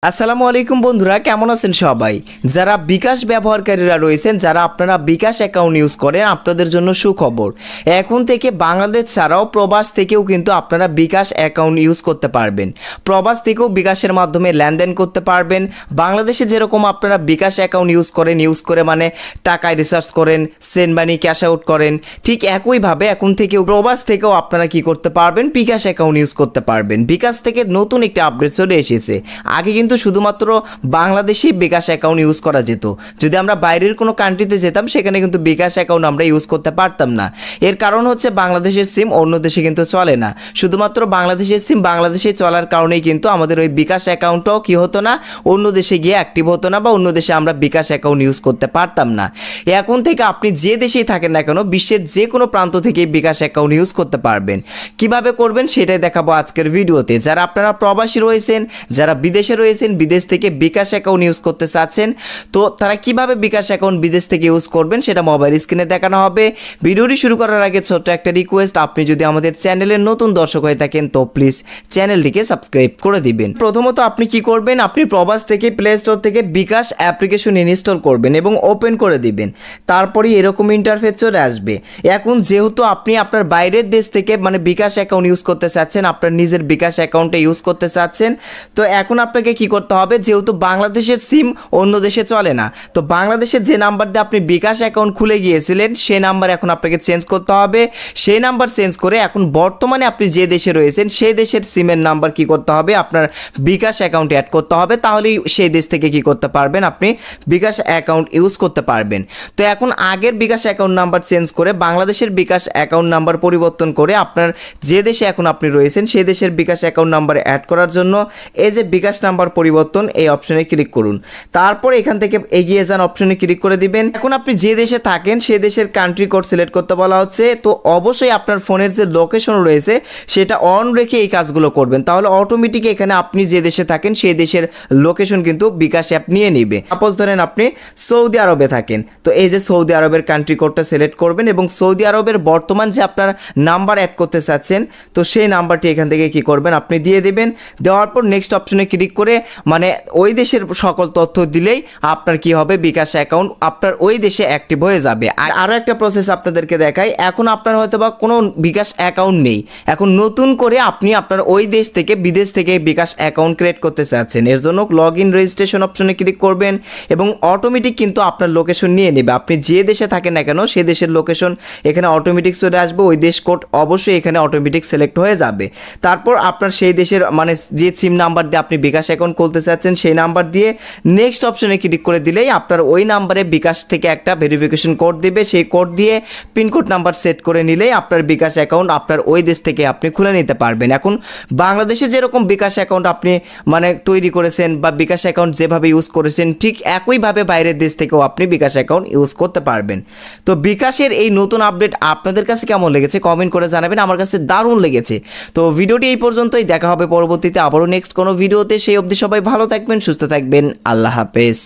আসসালামু আলাইকুম বন্ধুরা, কেমন আছেন সবাই? যারা বিকাশ ব্যবহারকারীরা রয়েছেন, যারা আপনারা বিকাশ অ্যাকাউন্ট ইউজ করেন, আপনাদের জন্য সুখবর। এখন থেকে বাংলাদেশ ছাড়াও প্রবাস থেকেও কিন্তু আপনারা বিকাশ অ্যাকাউন্ট ইউজ করতে পারবেন। প্রবাস থেকেও বিকাশের মাধ্যমে লেনদেন করতে পারবেন। বাংলাদেশে যেরকম আপনারা বিকাশ অ্যাকাউন্ট ইউজ করে মানে টাকায় রিচার্জ করেন, সেন্ড মানি, ক্যাশ আউট করেন, ঠিক একইভাবে এখন থেকেও প্রবাস থেকেও আপনারা কি করতে পারবেন, বিকাশ অ্যাকাউন্ট ইউজ করতে পারবেন। বিকাশ থেকে নতুন একটা আপডেট চলে এসেছে। আগে কিন্তু শুধুমাত্র বাংলাদেশেই বিকাশ অ্যাকাউন্ট ইউজ করা যেত। যদি আমরা বাইরের কোনো কান্ট্রিতে যেতাম, সেখানে কিন্তু বিকাশ অ্যাকাউন্ট আমরা ইউজ করতে পারতাম না। এর কারণ হচ্ছে বাংলাদেশের সিম অন্য দেশে কিন্তু চলে না। শুধুমাত্র বাংলাদেশের সিম বাংলাদেশে চলার কারণেই কিন্তু আমাদের ওই বিকাশ অ্যাকাউন্টটাও কি হতো না, অন্য দেশে গিয়ে অ্যাক্টিভ হতো না, বা অন্য দেশে আমরা বিকাশ অ্যাকাউন্ট ইউজ করতে পারতাম না। এখন থেকে আপনি যে দেশেই থাকেন না কেন, বিশ্বের যে কোনো প্রান্ত থেকে বিকাশ অ্যাকাউন্ট ইউজ করতে পারবেন। কিভাবে করবেন সেটাই দেখাবো আজকের ভিডিওতে। যারা আপনারা প্রবাসী রয়েছেন, যারা বিদেশে রয়েছেন, বিদেশ থেকে বিকাশ অ্যাকাউন্ট ইউজ করতে চাচ্ছেন, তো তারা কিভাবে বিকাশ অ্যাকাউন্ট বিদেশ থেকে ইউজ করবেন সেটা মোবাইল স্ক্রিনে দেখানো হবে। ভিডিওটি শুরু করার আগে ছোট্ট একটা রিকোয়েস্ট, আপনি যদি আমাদের চ্যানেলের নতুন দর্শক হয়ে থাকেন তো প্লিজ চ্যানেলটিকে সাবস্ক্রাইব করে দিবেন। প্রথমত আপনি কি করবেন, আপনি প্রবাস থেকে প্লে স্টোর থেকে বিকাশ অ্যাপ্লিকেশন ইনস্টল করবেন এবং ওপেন করে দিবেন। তারপরে এরকম ইন্টারফেস চলে আসবে। এখন যেহেতু আপনি আপনার বাইরের দেশ থেকে মানে বিকাশ অ্যাকাউন্ট ইউজ করতে চাচ্ছেন, আপনার নিজের বিকাশ অ্যাকাউন্টে ইউজ করতে চাচ্ছেন, তো এখন আপনাকে কি করতে হবে, যেহেতু বাংলাদেশের সিম অন্য দেশে চলে না, তো বাংলাদেশের যে নাম্বার দিয়ে আপনি বিকাশ অ্যাকাউন্ট খুলে গিয়েছিলেন সেই নাম্বার এখন আপনাকে চেঞ্জ করতে হবে। সেই নাম্বার চেঞ্জ করে এখন বর্তমানে আপনি যে দেশে রয়েছেন সেই দেশের সিমের নাম্বার কি করতে হবে, আপনার বিকাশ অ্যাকাউন্টে অ্যাড করতে হবে। তাহলেই সেই দেশ থেকে কি করতে পারবেন, আপনি বিকাশ অ্যাকাউন্ট ইউজ করতে পারবেন। তো এখন আগের বিকাশ অ্যাকাউন্ট নাম্বার চেঞ্জ করে বাংলাদেশের বিকাশ অ্যাকাউন্ট নাম্বার পরিবর্তন করে আপনার যে দেশে এখন আপনি রয়েছেন সেই দেশের বিকাশ অ্যাকাউন্ট নাম্বার অ্যাড করার জন্য এই যে বিকাশ নাম্বার পরিবর্তন এই অপশনে ক্লিক করুন। তারপর এখান থেকে এগিয়ে যান অপশনে ক্লিক করে দিবেন। এখন আপনি যে দেশে থাকেন সেই দেশের কান্ট্রি কোড সিলেক্ট করতে বলা হচ্ছে। তো অবশ্যই আপনার ফোনের যে লোকেশন রয়েছে সেটা অন রেখে এই কাজগুলো করবেন, তাহলে অটোমেটিক এখানে আপনি যে দেশে থাকেন সেই দেশের লোকেশন কিন্তু বিকাশ অ্যাপ নিয়ে নিবে। সাপোজ ধরেন আপনি সৌদি আরবে থাকেন, তো এই যে সৌদি আরবের কান্ট্রি কোডটা সিলেক্ট করবেন এবং সৌদি আরবের বর্তমান যে আপনার নাম্বার অ্যাড করতে চাচ্ছেন তো সেই নাম্বারটি এখান থেকে কি করবেন, আপনি দিয়ে দিবেন। দেওয়ার পর নেক্সট অপশনে ক্লিক করে মানে ওই দেশের সকল তথ্য দিলেই আপনার কি হবে, বিকাশ অ্যাকাউন্ট আপনার ওই দেশে অ্যাক্টিভ হয়ে যাবে। আর আরও একটা প্রসেস আপনাদেরকে দেখাই, এখন আপনার হয়তো বা কোনো বিকাশ অ্যাকাউন্ট নেই, এখন নতুন করে আপনি আপনার ওই দেশ থেকে বিদেশ থেকে বিকাশ অ্যাকাউন্ট ক্রিয়েট করতে চাচ্ছেন। এর জন্য লগ ইন রেজিস্ট্রেশন অপশনে ক্লিক করবেন এবং অটোমেটিক কিন্তু আপনার লোকেশন নিয়ে নেবে। আপনি যে দেশে থাকেন না কেন সেই দেশের লোকেশন এখানে অটোমেটিক চলে আসবে, ওই দেশ কোড অবশ্যই এখানে অটোমেটিক সিলেক্ট হয়ে যাবে। তারপর আপনার সেই দেশের মানে যে সিম নাম্বার দিয়ে আপনি বিকাশ অ্যাকাউন্ট খুলতে চাচ্ছেন সেই নাম্বার দিয়ে নেক্সট অপশনে ক্লিক করে দিলেই আপনার ওই নাম্বারে বিকাশ থেকে একটা ভেরিফিকেশন কোড দিবে। সেই কোড দিয়ে পিনকোড নাম্বার সেট করে নিলেই আপনার বিকাশ অ্যাকাউন্ট আপনার ওই দেশ থেকে আপনি খুলে নিতে পারবেন। এখন বাংলাদেশে যেরকম বিকাশ অ্যাকাউন্ট আপনি মানে তৈরি করেছেন বা বিকাশ অ্যাকাউন্ট যেভাবে ইউজ করেছেন, ঠিক একইভাবে বাইরের দেশ থেকেও আপনি বিকাশ অ্যাকাউন্ট ইউজ করতে পারবেন। তো বিকাশের এই নতুন আপডেট আপনাদের কাছে কেমন লেগেছে কমেন্ট করে জানাবেন। আমার কাছে দারুণ লেগেছে। তো ভিডিওটি এই পর্যন্তই, দেখা হবে পরবর্তীতে আবারও নেক্সট কোনো ভিডিওতে। সেই অবধি সবাই ভালো থাকবেন, সুস্থ থাকবেন। আল্লাহ হাফেজ।